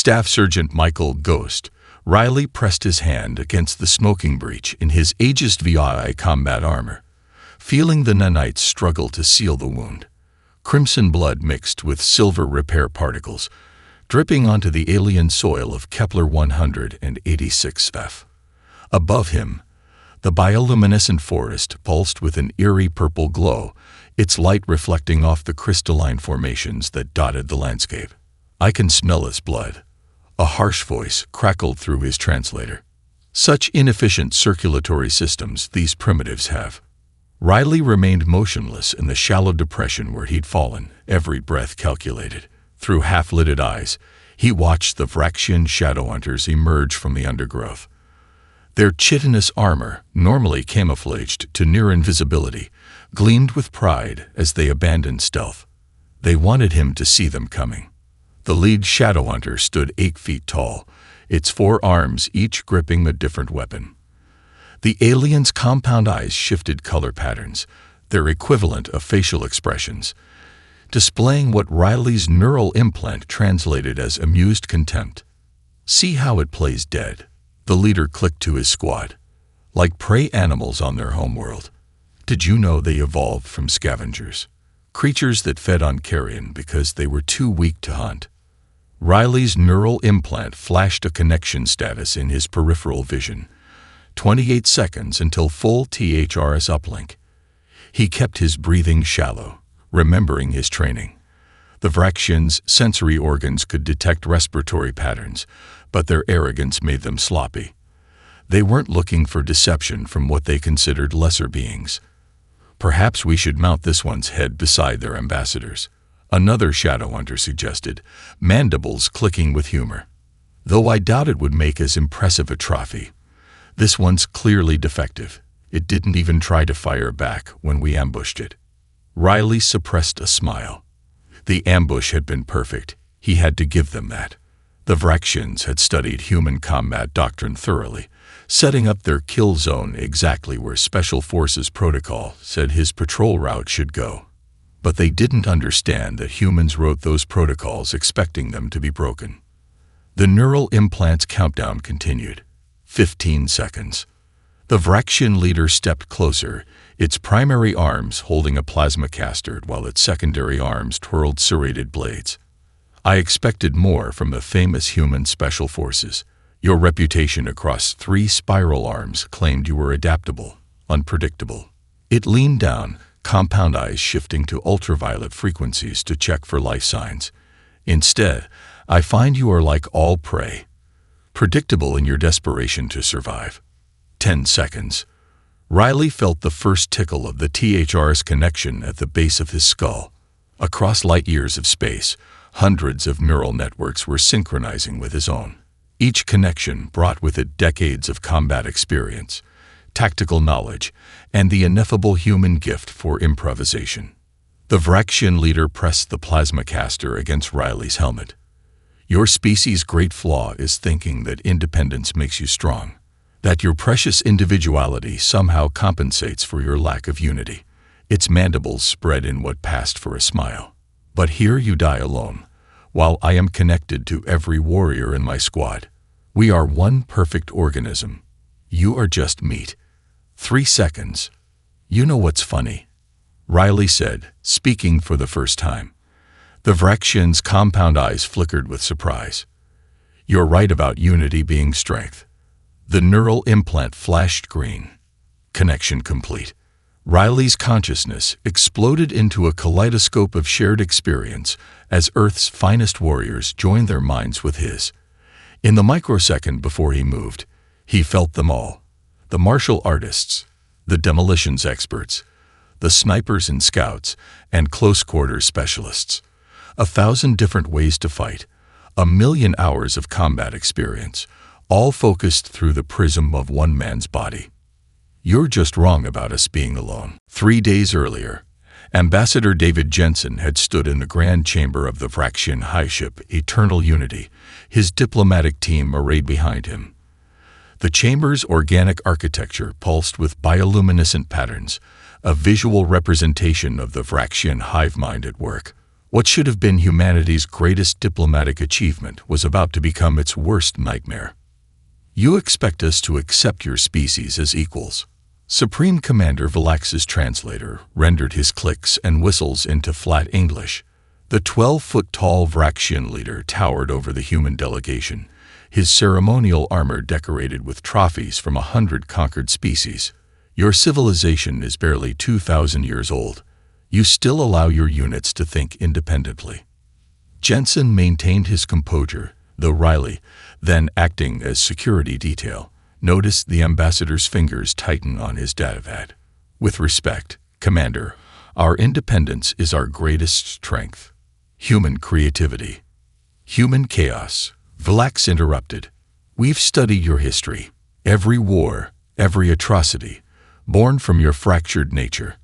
Staff Sergeant Michael Ghost Riley pressed his hand against the smoking breach in his Aegis VI combat armor, feeling the nanites struggle to seal the wound. Crimson blood mixed with silver repair particles, dripping onto the alien soil of Kepler 186F. Above him, the bioluminescent forest pulsed with an eerie purple glow, its light reflecting off the crystalline formations that dotted the landscape. "I can smell his blood," a harsh voice crackled through his translator. "Such inefficient circulatory systems these primitives have." Riley remained motionless in the shallow depression where he'd fallen, every breath calculated. Through half-lidded eyes, he watched the Vraxian shadow hunters emerge from the undergrowth. Their chitinous armor, normally camouflaged to near invisibility, gleamed with pride as they abandoned stealth. They wanted him to see them coming. The lead shadow hunter stood 8 feet tall, its 4 arms each gripping a different weapon. The aliens' compound eyes shifted color patterns, their equivalent of facial expressions, displaying what Riley's neural implant translated as amused contempt. "See how it plays dead," the leader clicked to his squad. "Like prey animals on their homeworld. Did you know they evolved from scavengers? Creatures that fed on carrion because they were too weak to hunt." Riley's neural implant flashed a connection status in his peripheral vision. 28 seconds until full THRS uplink. He kept his breathing shallow, remembering his training. The Vraxians' sensory organs could detect respiratory patterns, but their arrogance made them sloppy. They weren't looking for deception from what they considered lesser beings. "Perhaps we should mount this one's head beside their ambassadors," another shadow hunter suggested, mandibles clicking with humor. "Though I doubt it would make as impressive a trophy. This one's clearly defective. It didn't even try to fire back when we ambushed it." Riley suppressed a smile. The ambush had been perfect. He had to give them that. The Vraxians had studied human combat doctrine thoroughly, setting up their kill zone exactly where Special Forces protocol said his patrol route should go. But they didn't understand that humans wrote those protocols expecting them to be broken. The neural implant's countdown continued. 15 seconds. The Vraxian leader stepped closer, its primary arms holding a plasma caster while its secondary arms twirled serrated blades. "I expected more from the famous human special forces. Your reputation across 3 spiral arms claimed you were adaptable, unpredictable." It leaned down, compound eyes shifting to ultraviolet frequencies to check for life signs. "Instead, I find you are like all prey. Predictable in your desperation to survive." 10 seconds. Riley felt the first tickle of the THRS connection at the base of his skull. Across light years of space, hundreds of neural networks were synchronizing with his own. Each connection brought with it decades of combat experience, tactical knowledge, and the ineffable human gift for improvisation. The Vraxian leader pressed the plasma caster against Riley's helmet. "Your species' great flaw is thinking that independence makes you strong, that your precious individuality somehow compensates for your lack of unity." Its mandibles spread in what passed for a smile. "But here you die alone, while I am connected to every warrior in my squad. We are one perfect organism. You are just meat." 3 seconds. "You know what's funny?" Riley said, speaking for the first time. The Vraxian's compound eyes flickered with surprise. "You're right about unity being strength." The neural implant flashed green. Connection complete. Riley's consciousness exploded into a kaleidoscope of shared experience as Earth's finest warriors joined their minds with his. In the microsecond before he moved, he felt them all. The martial artists, the demolitions experts, the snipers and scouts, and close-quarters specialists. 1,000 different ways to fight, 1,000,000 hours of combat experience, all focused through the prism of one man's body. "You're just wrong about us being alone." 3 days earlier, Ambassador David Jensen had stood in the grand chamber of the Vraxian high ship Eternal Unity, his diplomatic team arrayed behind him. The chamber's organic architecture pulsed with bioluminescent patterns, a visual representation of the Vraxian hive mind at work. What should have been humanity's greatest diplomatic achievement was about to become its worst nightmare. You expect us to accept your species as equals. Supreme Commander Valax's translator rendered his clicks and whistles into flat English. The 12-foot-tall Vraxian leader towered over the human delegation, his ceremonial armor decorated with trophies from 100 conquered species. Your civilization is barely 2,000 years old. You still allow your units to think independently. Jensen maintained his composure, though Riley, then acting as security detail, noticed the ambassador's fingers tighten on his datapad. With respect, Commander, our independence is our greatest strength. Human creativity. Human chaos. Valax interrupted. We've studied your history. Every war, every atrocity, born from your fractured nature.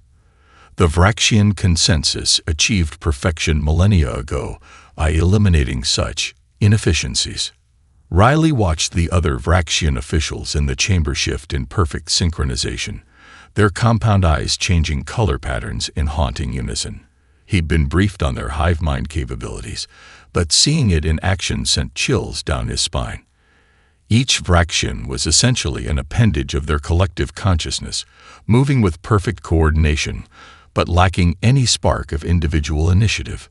The Vraxian consensus achieved perfection millennia ago by eliminating such inefficiencies. Riley watched the other Vraxian officials in the chamber shift in perfect synchronization, their compound eyes changing color patterns in haunting unison. He'd been briefed on their hive mind capabilities, but seeing it in action sent chills down his spine. Each Vraxian was essentially an appendage of their collective consciousness, moving with perfect coordination, but lacking any spark of individual initiative.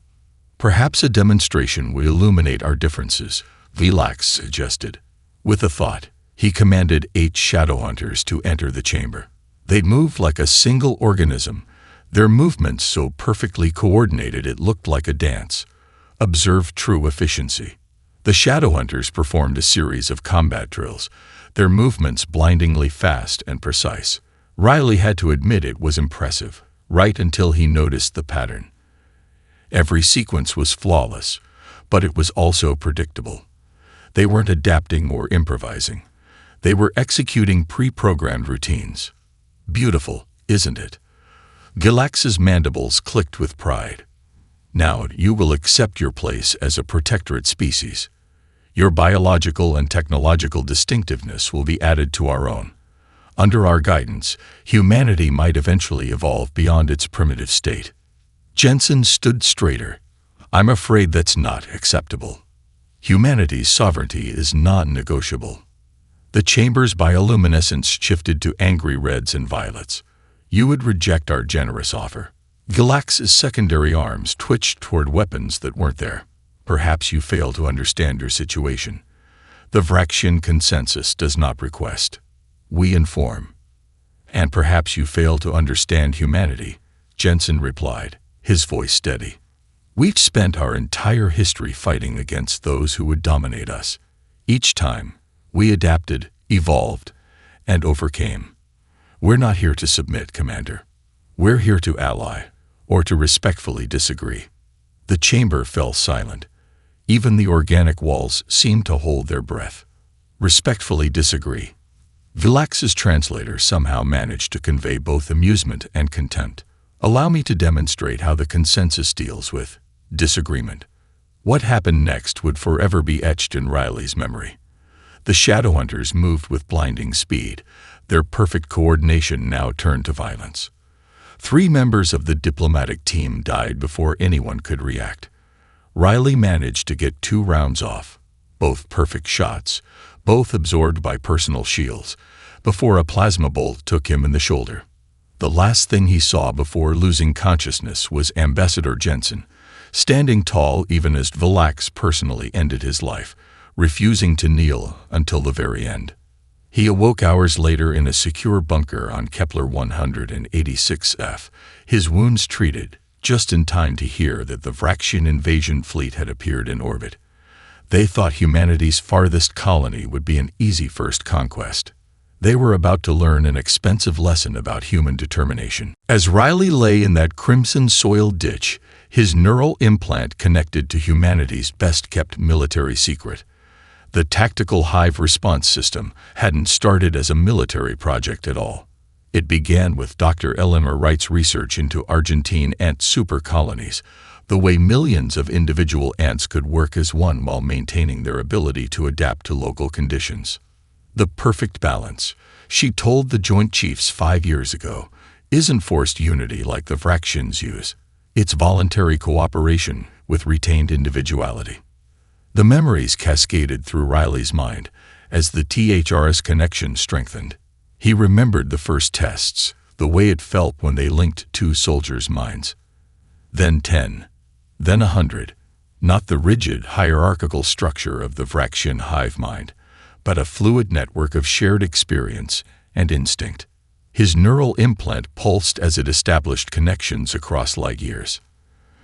Perhaps a demonstration would illuminate our differences, Valax suggested. With a thought, he commanded 8 Shadowhunters to enter the chamber. They'd moved like a single organism, their movements so perfectly coordinated it looked like a dance. Observe true efficiency. The Shadowhunters performed a series of combat drills, their movements blindingly fast and precise. Riley had to admit it was impressive, right until he noticed the pattern. Every sequence was flawless, but it was also predictable. They weren't adapting or improvising. They were executing pre-programmed routines. Beautiful, isn't it? Galax's mandibles clicked with pride. Now you will accept your place as a protectorate species. Your biological and technological distinctiveness will be added to our own. Under our guidance, humanity might eventually evolve beyond its primitive state. Jensen stood straighter. I'm afraid that's not acceptable. Humanity's sovereignty is non-negotiable. The chamber's bioluminescence shifted to angry reds and violets. You would reject our generous offer. Galax's secondary arms twitched toward weapons that weren't there. Perhaps you fail to understand your situation. The Vraxian consensus does not request. We inform. And perhaps you fail to understand humanity, Jensen replied, his voice steady. We've spent our entire history fighting against those who would dominate us. Each time, we adapted, evolved, and overcame. We're not here to submit, Commander. We're here to ally, or to respectfully disagree. The chamber fell silent. Even the organic walls seemed to hold their breath. Respectfully disagree. Valax's translator somehow managed to convey both amusement and contempt. Allow me to demonstrate how the consensus deals with disagreement. What happened next would forever be etched in Riley's memory. The Shadowhunters moved with blinding speed. Their perfect coordination now turned to violence. 3 members of the diplomatic team died before anyone could react. Riley managed to get 2 rounds off, both perfect shots, both absorbed by personal shields, before a plasma bolt took him in the shoulder. The last thing he saw before losing consciousness was Ambassador Jensen, standing tall even as Valax personally ended his life, refusing to kneel until the very end. He awoke hours later in a secure bunker on Kepler 186F, his wounds treated, just in time to hear that the Vraxian invasion fleet had appeared in orbit. They thought humanity's farthest colony would be an easy first conquest. They were about to learn an expensive lesson about human determination. As Riley lay in that crimson-soiled ditch, his neural implant connected to humanity's best-kept military secret. The tactical hive response system hadn't started as a military project at all. It began with Dr. Eleanor Wright's research into Argentine ant super colonies, the way millions of individual ants could work as one while maintaining their ability to adapt to local conditions. The perfect balance, she told the Joint Chiefs 5 years ago, isn't forced unity like the Vraxians use. It's voluntary cooperation, with retained individuality. The memories cascaded through Riley's mind as the THRS connection strengthened. He remembered the first tests, the way it felt when they linked two soldiers' minds. Then 10, then 100, not the rigid, hierarchical structure of the Vraxian hive mind, but a fluid network of shared experience and instinct. His neural implant pulsed as it established connections across light years.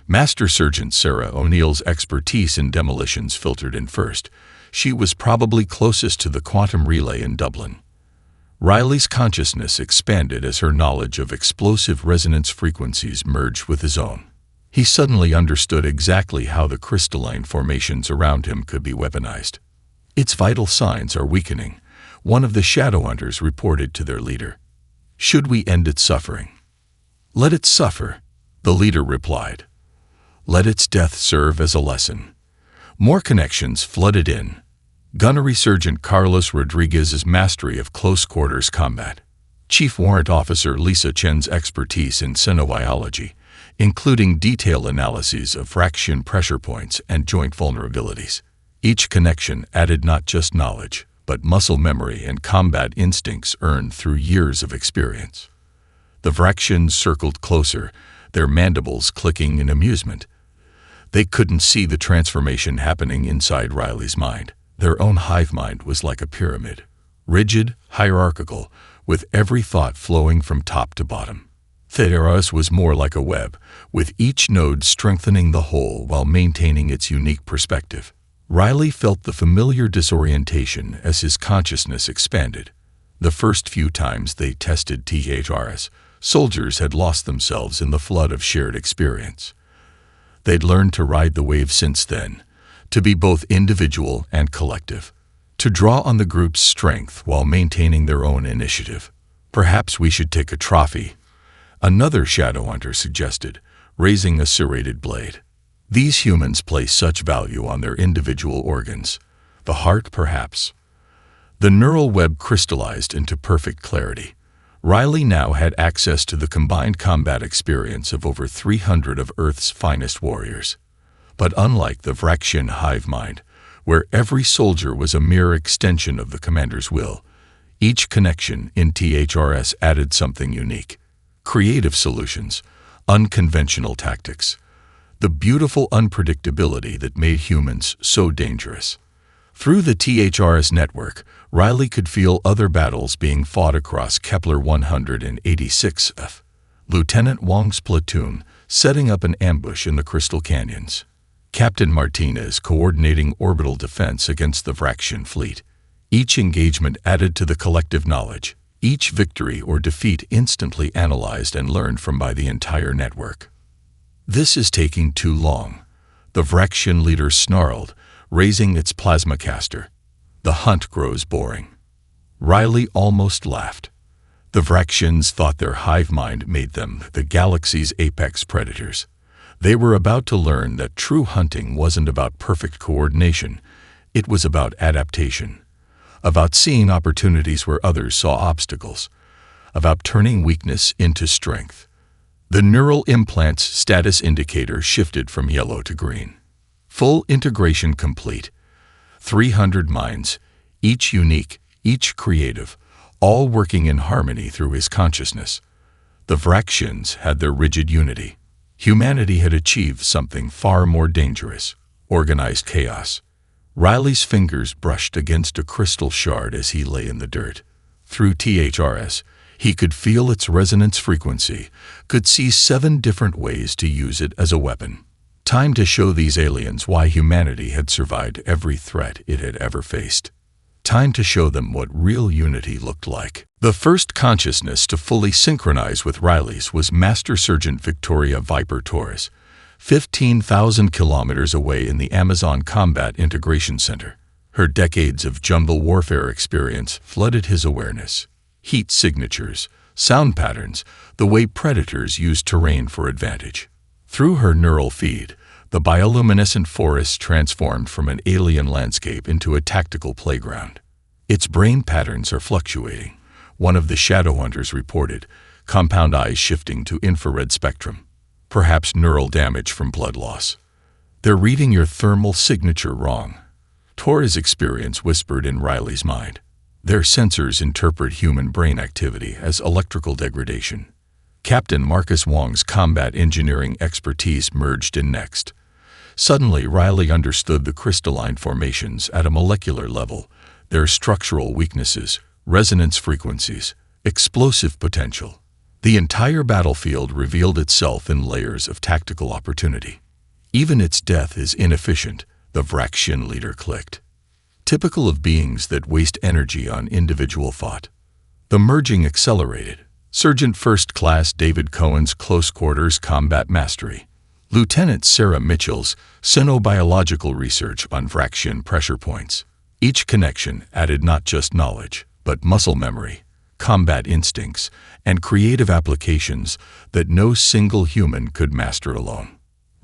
Master Sergeant Sarah O'Neill's expertise in demolitions filtered in first. She was probably closest to the quantum relay in Dublin. Riley's consciousness expanded as her knowledge of explosive resonance frequencies merged with his own. He suddenly understood exactly how the crystalline formations around him could be weaponized. Its vital signs are weakening, one of the Shadowhunters reported to their leader. Should we end its suffering? Let it suffer, the leader replied. Let its death serve as a lesson. More connections flooded in. Gunnery Sergeant Carlos Rodriguez's mastery of close-quarters combat. Chief Warrant Officer Lisa Chen's expertise in xenobiology, including detailed analyses of Vraxian pressure points and joint vulnerabilities. Each connection added not just knowledge, but muscle memory and combat instincts earned through years of experience. The Vraxians circled closer, their mandibles clicking in amusement. They couldn't see the transformation happening inside Riley's mind. Their own hive mind was like a pyramid, rigid, hierarchical, with every thought flowing from top to bottom. Theros was more like a web, with each node strengthening the whole while maintaining its unique perspective. Riley felt the familiar disorientation as his consciousness expanded. The first few times they tested THRS, soldiers had lost themselves in the flood of shared experience. They'd learned to ride the wave since then, to be both individual and collective, to draw on the group's strength while maintaining their own initiative. Perhaps we should take a trophy, another Shadowhunter suggested, raising a serrated blade. These humans place such value on their individual organs. The heart, perhaps. The neural web crystallized into perfect clarity. Riley now had access to the combined combat experience of over 300 of Earth's finest warriors. But unlike the Vraxian hive mind, where every soldier was a mere extension of the commander's will, each connection in THRS added something unique. Creative solutions, unconventional tactics, the beautiful unpredictability that made humans so dangerous. Through the THRS network, Riley could feel other battles being fought across Kepler 186F. Lieutenant Wong's platoon setting up an ambush in the Crystal Canyons. Captain Martinez coordinating orbital defense against the Vraxian fleet. Each engagement added to the collective knowledge, each victory or defeat instantly analyzed and learned from by the entire network. This is taking too long, the Vraxian leader snarled, raising its plasma caster. The hunt grows boring. Riley almost laughed. The Vraxians thought their hive mind made them the galaxy's apex predators. They were about to learn that true hunting wasn't about perfect coordination. It was about adaptation, about seeing opportunities where others saw obstacles, about turning weakness into strength. The neural implant's status indicator shifted from yellow to green. Full integration complete. 300 minds, each unique, each creative, all working in harmony through his consciousness. The Vraxians had their rigid unity. Humanity had achieved something far more dangerous, organized chaos. Riley's fingers brushed against a crystal shard as he lay in the dirt. Through THRS, he could feel its resonance frequency, could see 7 different ways to use it as a weapon. Time to show these aliens why humanity had survived every threat it had ever faced. Time to show them what real unity looked like. The first consciousness to fully synchronize with Riley's was Master Sergeant Victoria Viper Torres, 15,000 kilometers away in the Amazon Combat Integration Center. Her decades of jungle warfare experience flooded his awareness. Heat signatures, sound patterns, the way predators use terrain for advantage. Through her neural feed, the bioluminescent forest transformed from an alien landscape into a tactical playground. Its brain patterns are fluctuating, one of the Shadowhunters reported, compound eyes shifting to infrared spectrum. Perhaps neural damage from blood loss. They're reading your thermal signature wrong. Tor's experience whispered in Riley's mind. Their sensors interpret human brain activity as electrical degradation. Captain Marcus Wong's combat engineering expertise merged in next. Suddenly, Riley understood the crystalline formations at a molecular level, their structural weaknesses, resonance frequencies, explosive potential. The entire battlefield revealed itself in layers of tactical opportunity. Even its death is inefficient, the Vraxian leader clicked. Typical of beings that waste energy on individual thought. The merging accelerated. Sergeant First Class David Cohen's close quarters combat mastery. Lieutenant Sarah Mitchell's xenobiological research on Vraxian pressure points. Each connection added not just knowledge, but muscle memory, combat instincts, and creative applications that no single human could master alone.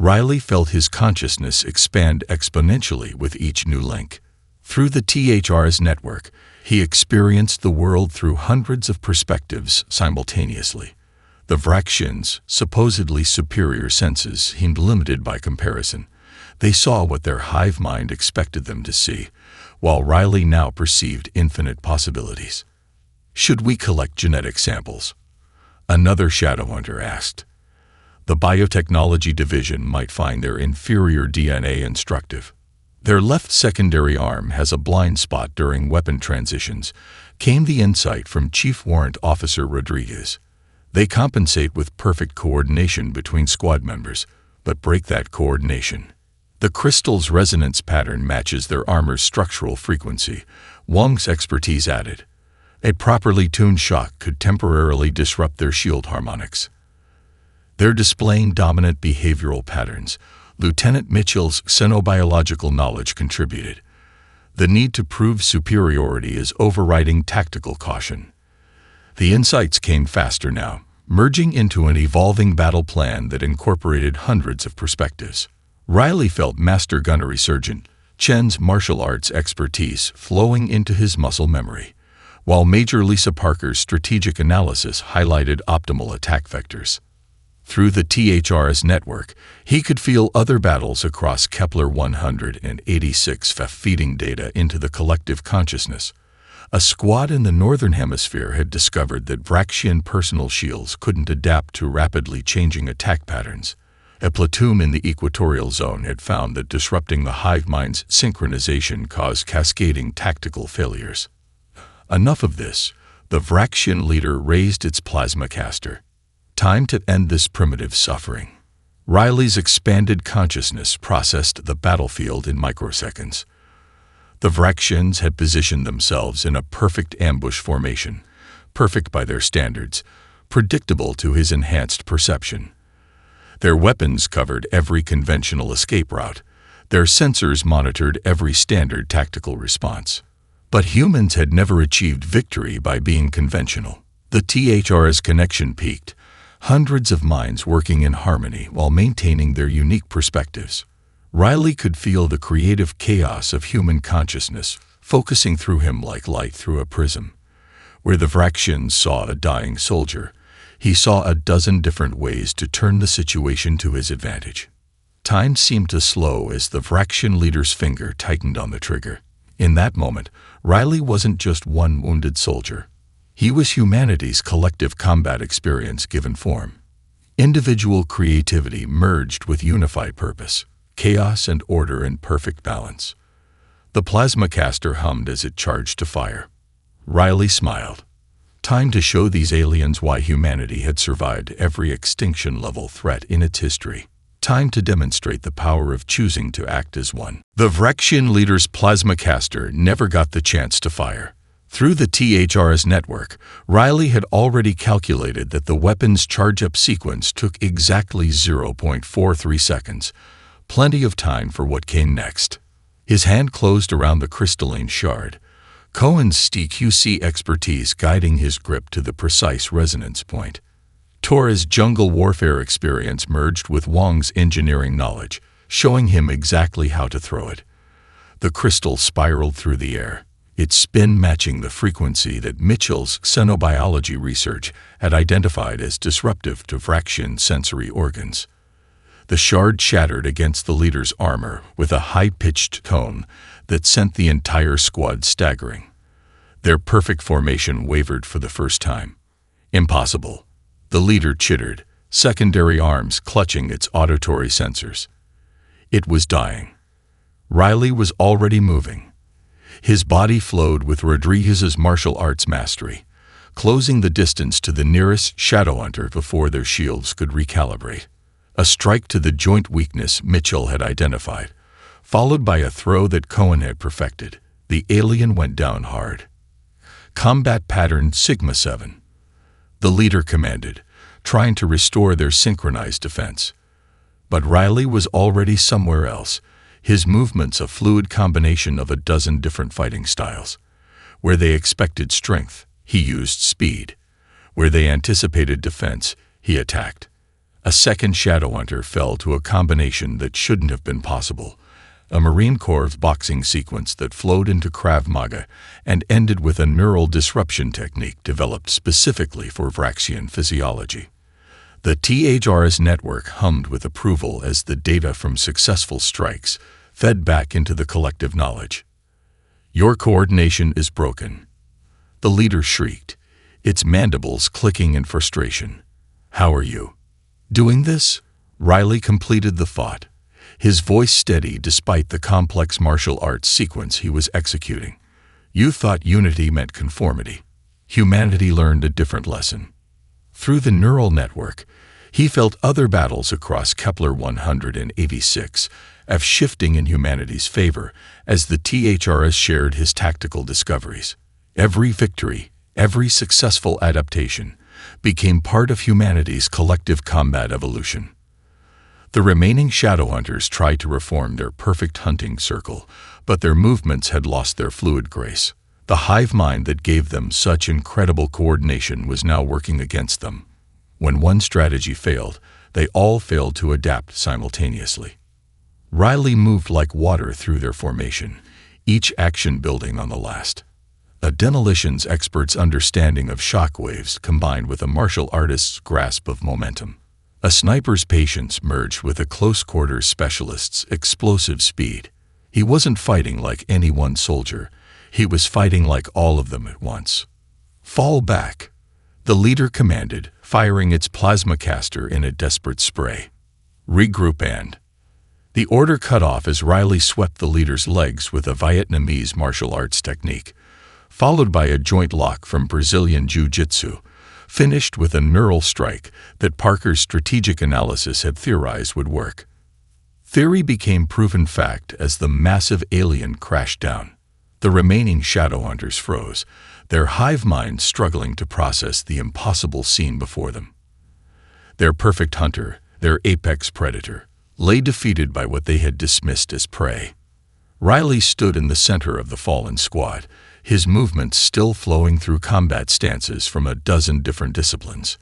Riley felt his consciousness expand exponentially with each new link. Through the THR's network, he experienced the world through hundreds of perspectives simultaneously. The Vraxians' supposedly superior senses seemed limited by comparison. They saw what their hive mind expected them to see, while Riley now perceived infinite possibilities. Should we collect genetic samples? Another Shadowhunter asked. The biotechnology division might find their inferior DNA instructive. Their left secondary arm has a blind spot during weapon transitions, came the insight from Chief Warrant Officer Rodriguez. They compensate with perfect coordination between squad members, but break that coordination. The crystal's resonance pattern matches their armor's structural frequency, Wong's expertise added. A properly tuned shock could temporarily disrupt their shield harmonics. They're displaying dominant behavioral patterns. Lieutenant Mitchell's xenobiological knowledge contributed. The need to prove superiority is overriding tactical caution. The insights came faster now, merging into an evolving battle plan that incorporated hundreds of perspectives. Riley felt Master Gunnery Sergeant Chen's martial arts expertise flowing into his muscle memory, while Major Lisa Parker's strategic analysis highlighted optimal attack vectors. Through the THR's network, he could feel other battles across Kepler 186 feeding data into the collective consciousness. A squad in the Northern Hemisphere had discovered that Vraxian personal shields couldn't adapt to rapidly changing attack patterns. A platoon in the Equatorial Zone had found that disrupting the hive mind's synchronization caused cascading tactical failures. Enough of this. The Vraxian leader raised its plasma caster. Time to end this primitive suffering. Riley's expanded consciousness processed the battlefield in microseconds. The Vraxians had positioned themselves in a perfect ambush formation, perfect by their standards, predictable to his enhanced perception. Their weapons covered every conventional escape route. Their sensors monitored every standard tactical response. But humans had never achieved victory by being conventional. The THR's connection peaked, hundreds of minds working in harmony while maintaining their unique perspectives. Riley could feel the creative chaos of human consciousness focusing through him like light through a prism. Where the Vraxians saw a dying soldier, he saw a dozen different ways to turn the situation to his advantage. Time seemed to slow as the Vraxian leader's finger tightened on the trigger. In that moment, Riley wasn't just one wounded soldier. He was humanity's collective combat experience given form. Individual creativity merged with unified purpose, chaos and order in perfect balance. The plasma caster hummed as it charged to fire. Riley smiled. Time to show these aliens why humanity had survived every extinction-level threat in its history. Time to demonstrate the power of choosing to act as one. The Vraxian leader's plasma caster never got the chance to fire. Through the THR's network, Riley had already calculated that the weapon's charge-up sequence took exactly 0.43 seconds, plenty of time for what came next. His hand closed around the crystalline shard, Cohen's STQC expertise guiding his grip to the precise resonance point. Torres' jungle warfare experience merged with Wong's engineering knowledge, showing him exactly how to throw it. The crystal spiraled through the air, its spin matching the frequency that Mitchell's xenobiology research had identified as disruptive to Vraxian sensory organs. The shard shattered against the leader's armor with a high-pitched tone that sent the entire squad staggering. Their perfect formation wavered for the first time. Impossible. The leader chittered, secondary arms clutching its auditory sensors. It was dying. Riley was already moving. His body flowed with Rodriguez's martial arts mastery, closing the distance to the nearest Shadowhunter before their shields could recalibrate. A strike to the joint weakness Mitchell had identified, followed by a throw that Cohen had perfected. The alien went down hard. Combat pattern Sigma 7. The leader commanded, trying to restore their synchronized defense. But Riley was already somewhere else, his movements a fluid combination of a dozen different fighting styles. Where they expected strength, he used speed. Where they anticipated defense, he attacked. A second Shadowhunter fell to a combination that shouldn't have been possible. A Marine Corps boxing sequence that flowed into Krav Maga and ended with a neural disruption technique developed specifically for Vraxian physiology. The THRS network hummed with approval as the data from successful strikes fed back into the collective knowledge. Your coordination is broken. The leader shrieked, its mandibles clicking in frustration. How are you doing this? Riley completed the thought, his voice steady despite the complex martial arts sequence he was executing. You thought unity meant conformity. Humanity learned a different lesson. Through the neural network, he felt other battles across Kepler 186 F shifting in humanity's favor as the THRS shared his tactical discoveries. Every victory, every successful adaptation, became part of humanity's collective combat evolution. The remaining Shadowhunters tried to reform their perfect hunting circle, but their movements had lost their fluid grace. The hive mind that gave them such incredible coordination was now working against them. When one strategy failed, they all failed to adapt simultaneously. Riley moved like water through their formation, each action building on the last. A demolitions expert's understanding of shockwaves combined with a martial artist's grasp of momentum. A sniper's patience merged with a close-quarters specialist's explosive speed. He wasn't fighting like any one soldier. He was fighting like all of them at once. Fall back, the leader commanded, firing its plasma caster in a desperate spray. Regroup and... The order cut off as Riley swept the leader's legs with a Vietnamese martial arts technique, followed by a joint lock from Brazilian Jiu-Jitsu, finished with a neural strike that Parker's strategic analysis had theorized would work. Theory became proven fact as the massive alien crashed down. The remaining Shadowhunters froze, their hive minds struggling to process the impossible scene before them. Their perfect hunter, their apex predator, lay defeated by what they had dismissed as prey. Riley stood in the center of the fallen squad, his movements still flowing through combat stances from a dozen different disciplines.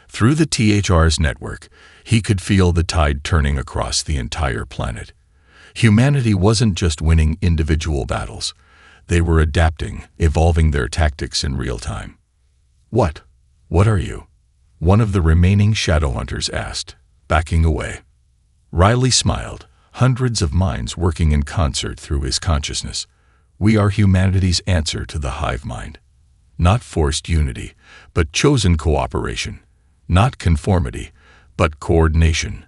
Through the THR's network, he could feel the tide turning across the entire planet. Humanity wasn't just winning individual battles. They were adapting, evolving their tactics in real time. What are you? One of the remaining Shadowhunters asked, backing away. Riley smiled, hundreds of minds working in concert through his consciousness. We are humanity's answer to the hive mind. Not forced unity, but chosen cooperation. Not conformity, but coordination.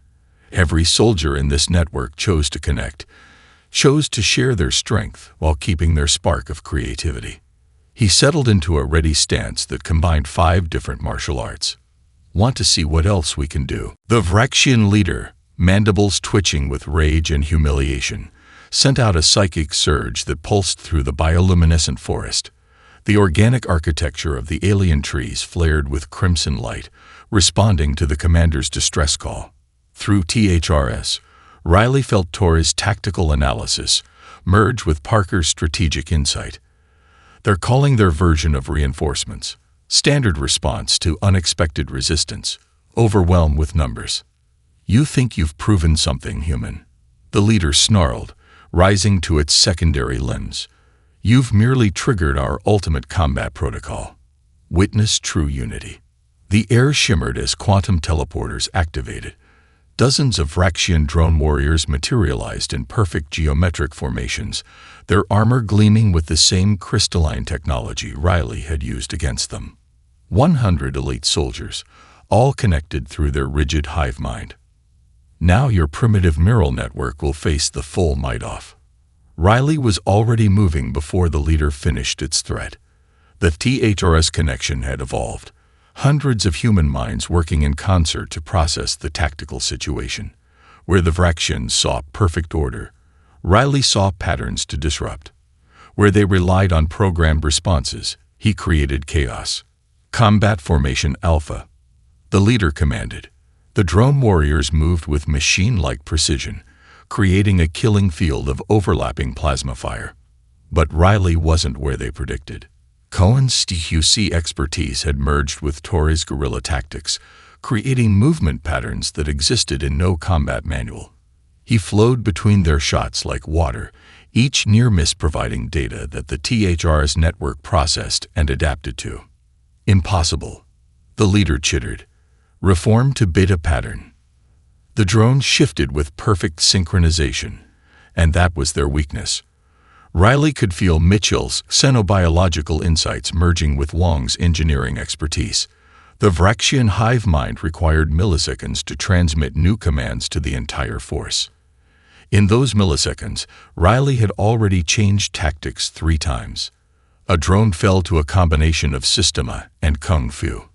Every soldier in this network chose to connect, chose to share their strength while keeping their spark of creativity. He settled into a ready stance that combined 5 different martial arts. Want to see what else we can do? The Vraxian leader, mandibles twitching with rage and humiliation, sent out a psychic surge that pulsed through the bioluminescent forest. The organic architecture of the alien trees flared with crimson light, responding to the commander's distress call. Through THRS, Riley felt Torres' tactical analysis merge with Parker's strategic insight. They're calling their version of reinforcements, standard response to unexpected resistance, overwhelmed with numbers. You think you've proven something, human? The leader snarled, rising to its secondary limbs. You've merely triggered our ultimate combat protocol. Witness true unity. The air shimmered as quantum teleporters activated. Dozens of Vraxian drone warriors materialized in perfect geometric formations, their armor gleaming with the same crystalline technology Riley had used against them. 100 elite soldiers, all connected through their rigid hive mind. Now your primitive neural network will face the full might off. Riley was already moving before the leader finished its threat. The THRS connection had evolved. Hundreds of human minds working in concert to process the tactical situation. Where the Vraxians saw perfect order, Riley saw patterns to disrupt. Where they relied on programmed responses, he created chaos. Combat Formation Alpha. The leader commanded. The drone warriors moved with machine-like precision, creating a killing field of overlapping plasma fire. But Riley wasn't where they predicted. Cohen's TQC expertise had merged with Torre's guerrilla tactics, creating movement patterns that existed in no combat manual. He flowed between their shots like water, each near miss providing data that the THRS network processed and adapted to. Impossible. The leader chittered. Reform to beta pattern. The drones shifted with perfect synchronization, and that was their weakness. Riley could feel Mitchell's xenobiological insights merging with Wong's engineering expertise. The Vraxian hive mind required milliseconds to transmit new commands to the entire force. In those milliseconds, Riley had already changed tactics 3 times. A drone fell to a combination of Systema and Kung Fu.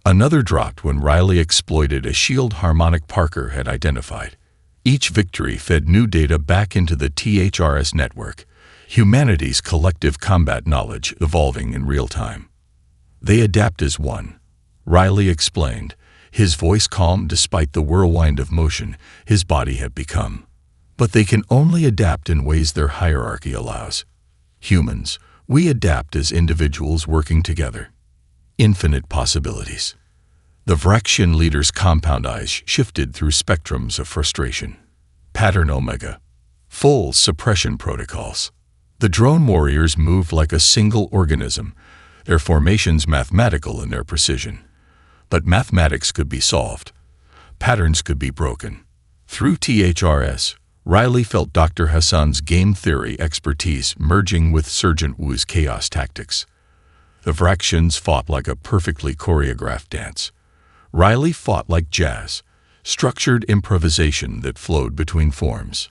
Another dropped when Riley exploited a shield harmonic Parker had identified. Each victory fed new data back into the THRS network, humanity's collective combat knowledge evolving in real time. They adapt as one, Riley explained, his voice calm despite the whirlwind of motion his body had become. But they can only adapt in ways their hierarchy allows. Humans, we adapt as individuals working together. Infinite possibilities. The Vraxian leader's compound eyes shifted through spectrums of frustration. Pattern Omega. Full suppression protocols. The drone warriors moved like a single organism, their formations mathematical in their precision. But mathematics could be solved. Patterns could be broken. Through THRS, Riley felt Dr. Hassan's game theory expertise merging with Sergeant Wu's chaos tactics. The Vraxians fought like a perfectly choreographed dance. Riley fought like jazz, structured improvisation that flowed between forms.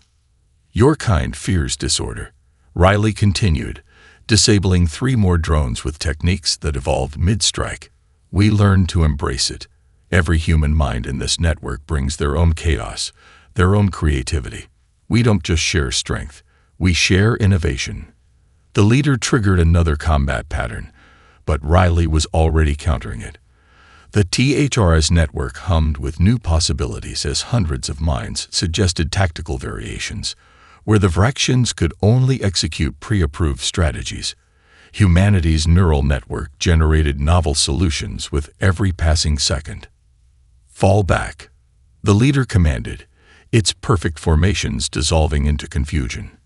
Your kind fears disorder, Riley continued, disabling 3 more drones with techniques that evolved mid-strike. We learned to embrace it. Every human mind in this network brings their own chaos, their own creativity. We don't just share strength, we share innovation. The leader triggered another combat pattern, but Riley was already countering it. The THRS network hummed with new possibilities as hundreds of minds suggested tactical variations. Where the Vraxians could only execute pre-approved strategies, humanity's neural network generated novel solutions with every passing second. Fall back. The leader commanded, its perfect formations dissolving into confusion.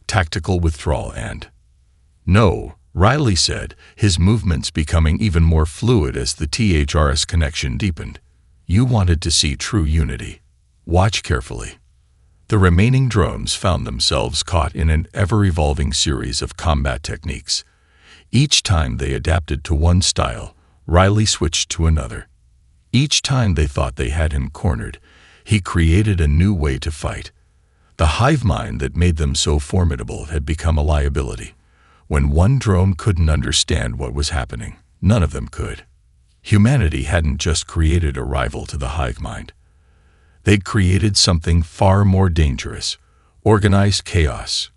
Tactical withdrawal and... No, Riley said, his movements becoming even more fluid as the THRS connection deepened. You wanted to see true unity. Watch carefully. The remaining drones found themselves caught in an ever-evolving series of combat techniques. Each time they adapted to one style, Riley switched to another. Each time they thought they had him cornered, he created a new way to fight. The hive mind that made them so formidable had become a liability. When one drone couldn't understand what was happening, none of them could. Humanity hadn't just created a rival to the hive mind. They'd created something far more dangerous, organized chaos,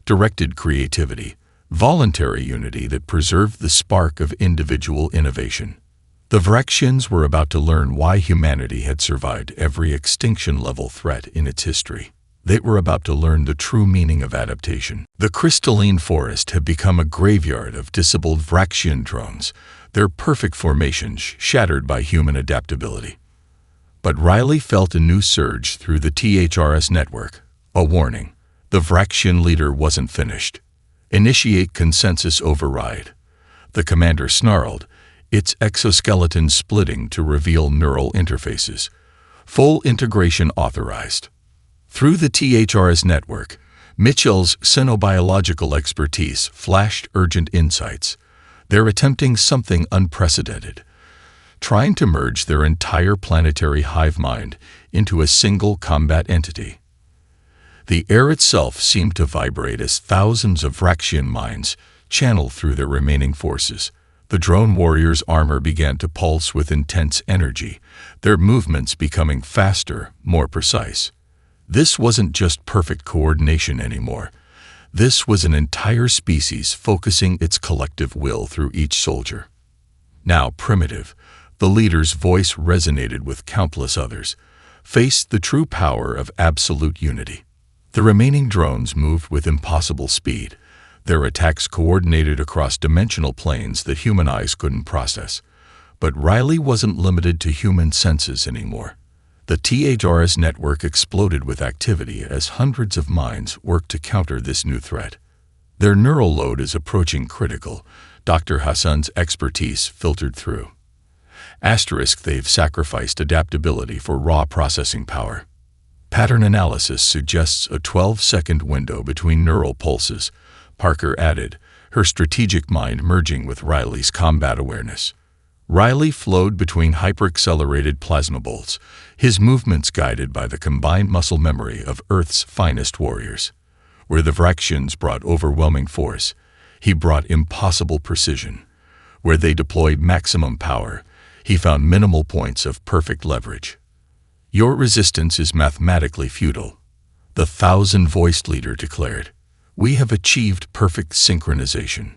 directed creativity, voluntary unity that preserved the spark of individual innovation. The Vraxians were about to learn why humanity had survived every extinction-level threat in its history. They were about to learn the true meaning of adaptation. The crystalline forest had become a graveyard of disabled Vraxian drones, their perfect formations shattered by human adaptability. But Riley felt a new surge through the THRS network. A warning. The Vraxian leader wasn't finished. Initiate consensus override. The commander snarled, its exoskeleton splitting to reveal neural interfaces. Full integration authorized. Through the THRS network, Mitchell's xenobiological expertise flashed urgent insights. They're attempting something unprecedented, trying to merge their entire planetary hive mind into a single combat entity. The air itself seemed to vibrate as thousands of Vraxian minds channeled through their remaining forces. The drone warriors' armor began to pulse with intense energy, their movements becoming faster, more precise. This wasn't just perfect coordination anymore. This was an entire species focusing its collective will through each soldier. Now Primitive, the leader's voice resonated with countless others, faced the true power of absolute unity. The remaining drones moved with impossible speed, their attacks coordinated across dimensional planes that human eyes couldn't process. But Riley wasn't limited to human senses anymore. The THRS network exploded with activity as hundreds of minds worked to counter this new threat. Their neural load is approaching critical. Dr. Hassan's expertise filtered through. They've sacrificed adaptability for raw processing power. Pattern analysis suggests a 12-second window between neural pulses, Parker added, her strategic mind merging with Riley's combat awareness. Riley flowed between hyper-accelerated plasma bolts, his movements guided by the combined muscle memory of Earth's finest warriors. Where the Vraxians brought overwhelming force, he brought impossible precision. Where they deployed maximum power, he found minimal points of perfect leverage. Your resistance is mathematically futile, the 1,000-voiced leader declared. We have achieved perfect synchronization.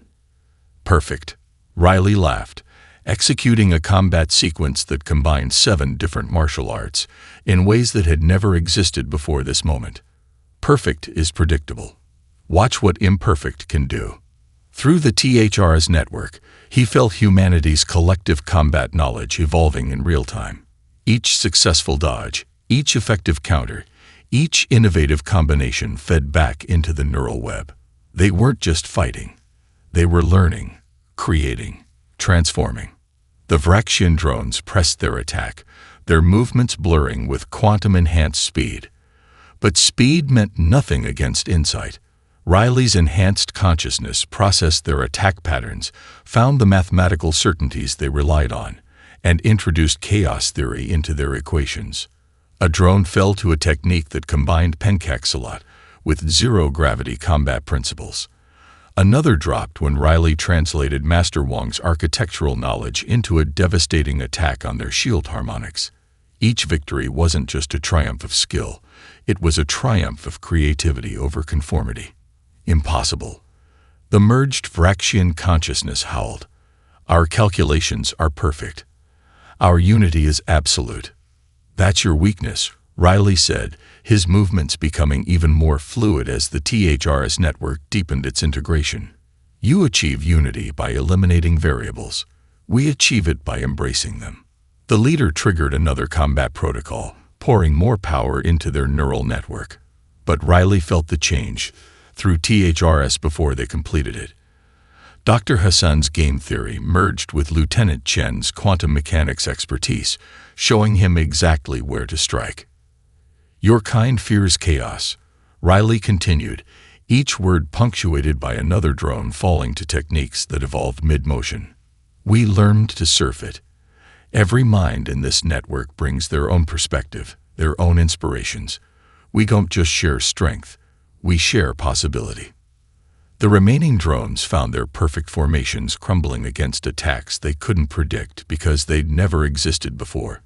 Perfect. Riley laughed, executing a combat sequence that combined 7 different martial arts in ways that had never existed before this moment. Perfect is predictable. Watch what imperfect can do. Through the THR's network, he felt humanity's collective combat knowledge evolving in real time. Each successful dodge, each effective counter, each innovative combination fed back into the neural web. They weren't just fighting. They were learning, creating, transforming. The Vraxian drones pressed their attack, their movements blurring with quantum-enhanced speed. But speed meant nothing against insight. Riley's enhanced consciousness processed their attack patterns, found the mathematical certainties they relied on, and introduced chaos theory into their equations. A drone fell to a technique that combined pencaxolot with zero-gravity combat principles. Another dropped when Riley translated Master Wong's architectural knowledge into a devastating attack on their shield harmonics. Each victory wasn't just a triumph of skill, it was a triumph of creativity over conformity. Impossible. The merged Vraxian consciousness howled. Our calculations are perfect. Our unity is absolute. That's your weakness, Riley said, his movements becoming even more fluid as the THRS network deepened its integration. You achieve unity by eliminating variables. We achieve it by embracing them. The leader triggered another combat protocol, pouring more power into their neural network. But Riley felt the change through THRS before they completed it. Dr. Hassan's game theory merged with Lieutenant Chen's quantum mechanics expertise, showing him exactly where to strike. Your kind fears chaos, Riley continued, each word punctuated by another drone falling to techniques that evolved mid-motion. We learned to surf it. Every mind in this network brings their own perspective, their own inspirations. We don't just share strength, we share possibility. The remaining drones found their perfect formations crumbling against attacks they couldn't predict because they'd never existed before.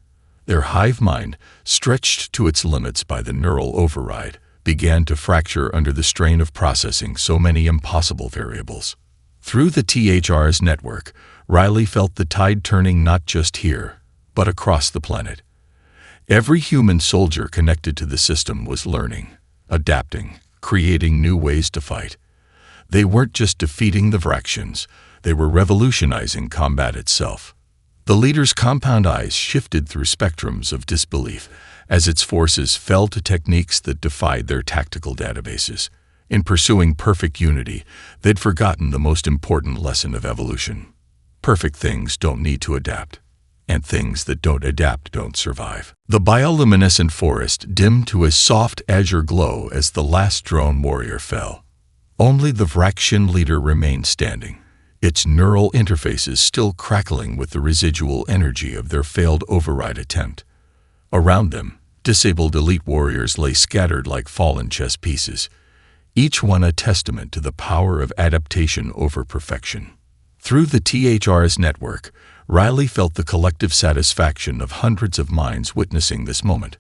Their hive mind, stretched to its limits by the neural override, began to fracture under the strain of processing so many impossible variables. Through the THR's network, Riley felt the tide turning not just here, but across the planet. Every human soldier connected to the system was learning, adapting, creating new ways to fight. They weren't just defeating the Vraxians, they were revolutionizing combat itself. The leader's compound eyes shifted through spectrums of disbelief as its forces fell to techniques that defied their tactical databases. In pursuing perfect unity, they'd forgotten the most important lesson of evolution. Perfect things don't need to adapt. and things that don't adapt don't survive. The bioluminescent forest dimmed to a soft azure glow as the last drone warrior fell. Only the Vraxian leader remained standing, its neural interfaces still crackling with the residual energy of their failed override attempt. Around them, disabled elite warriors lay scattered like fallen chess pieces, each one a testament to the power of adaptation over perfection. Through the THR's network, Riley felt the collective satisfaction of hundreds of minds witnessing this moment.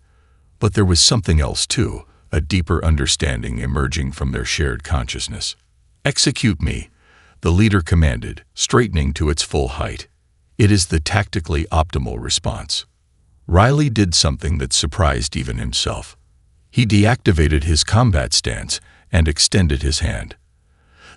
But there was something else too, a deeper understanding emerging from their shared consciousness. "Execute me," the leader commanded, straightening to its full height. It is the tactically optimal response. Riley did something that surprised even himself. He deactivated his combat stance and extended his hand.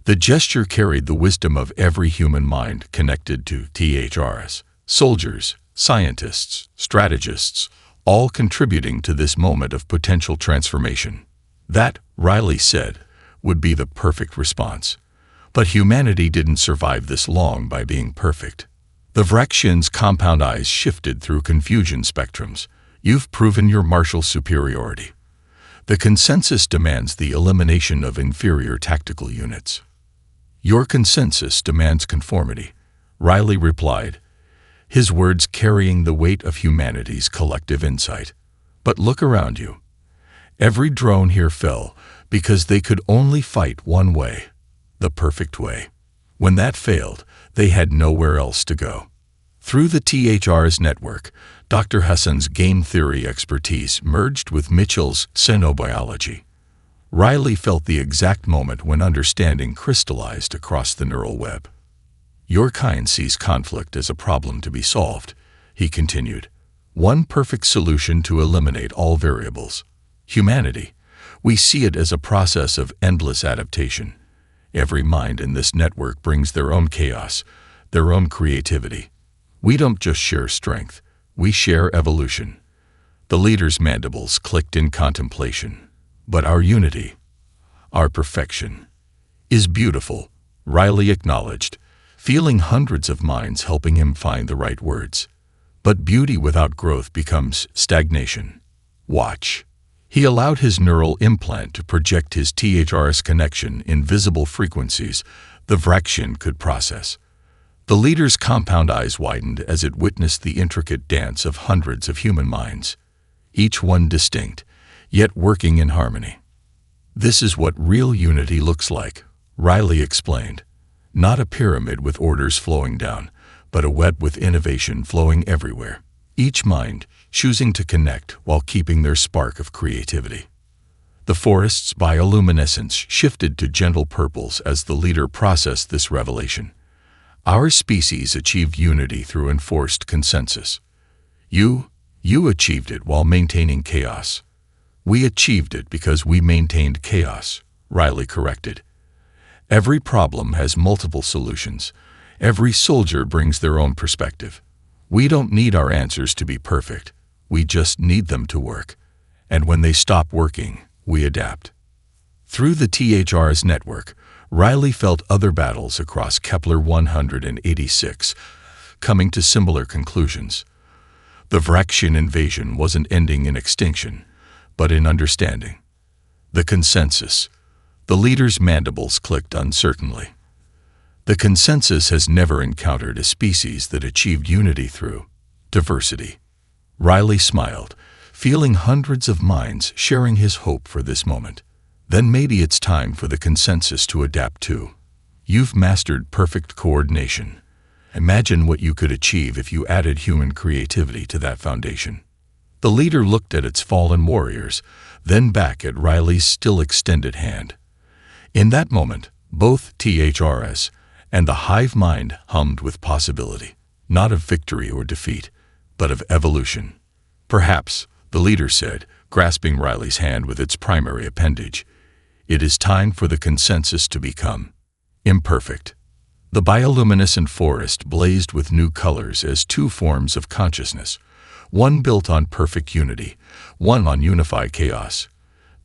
The gesture carried the wisdom of every human mind connected to THRs, soldiers, scientists, strategists, all contributing to this moment of potential transformation. That, Riley said, would be the perfect response. But humanity didn't survive this long by being perfect. The Vraxian's compound eyes shifted through confusion spectrums. "You've proven your martial superiority. The consensus demands the elimination of inferior tactical units." "Your consensus demands conformity," Riley replied, his words carrying the weight of humanity's collective insight. "But look around you. Every drone here fell because they could only fight one way, the perfect way. When that failed, they had nowhere else to go." Through the THR's network, Dr. Hassan's game theory expertise merged with Mitchell's xenobiology. Riley felt the exact moment when understanding crystallized across the neural web. "Your kind sees conflict as a problem to be solved," he continued. "One perfect solution to eliminate all variables. Humanity, we see it as a process of endless adaptation. Every mind in this network brings their own chaos, their own creativity. We don't just share strength, we share evolution." The leader's mandibles clicked in contemplation. "But our unity, our perfection, is beautiful," Riley acknowledged, feeling hundreds of minds helping him find the right words. "But beauty without growth becomes stagnation. Watch." He allowed his neural implant to project his THR's connection in visible frequencies the Vraxian could process. The leader's compound eyes widened as it witnessed the intricate dance of hundreds of human minds, each one distinct, yet working in harmony. "This is what real unity looks like," Riley explained. "Not a pyramid with orders flowing down, but a web with innovation flowing everywhere. Each mind choosing to connect while keeping their spark of creativity." The forest's bioluminescence shifted to gentle purples as the leader processed this revelation. "Our species achieved unity through enforced consensus. You achieved it while maintaining chaos." "We achieved it because we maintained chaos," Riley corrected. "Every problem has multiple solutions. Every soldier brings their own perspective. We don't need our answers to be perfect. We just need them to work. And when they stop working, we adapt." Through the THR's network, Riley felt other battles across Kepler 186, coming to similar conclusions. The Vraxian invasion wasn't ending in extinction, but in understanding. The consensus. The leader's mandibles clicked uncertainly. The consensus has never encountered a species that achieved unity through diversity. Riley smiled, feeling hundreds of minds sharing his hope for this moment. "Then maybe it's time for the consensus to adapt too. You've mastered perfect coordination. Imagine what you could achieve if you added human creativity to that foundation." The leader looked at its fallen warriors, then back at Riley's still extended hand. In that moment, both THRs and the hive mind hummed with possibility, not of victory or defeat, but of evolution. "Perhaps," the leader said, grasping Riley's hand with its primary appendage, "it is time for the consensus to become imperfect." The bioluminescent forest blazed with new colors as two forms of consciousness, one built on perfect unity, one on unified chaos,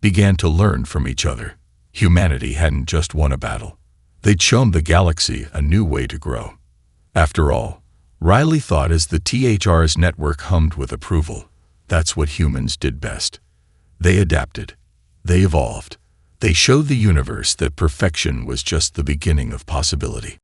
began to learn from each other. Humanity hadn't just won a battle. They'd shown the galaxy a new way to grow. After all, Riley thought as the THR's network hummed with approval. That's what humans did best. They adapted. They evolved. They showed the universe that perfection was just the beginning of possibility.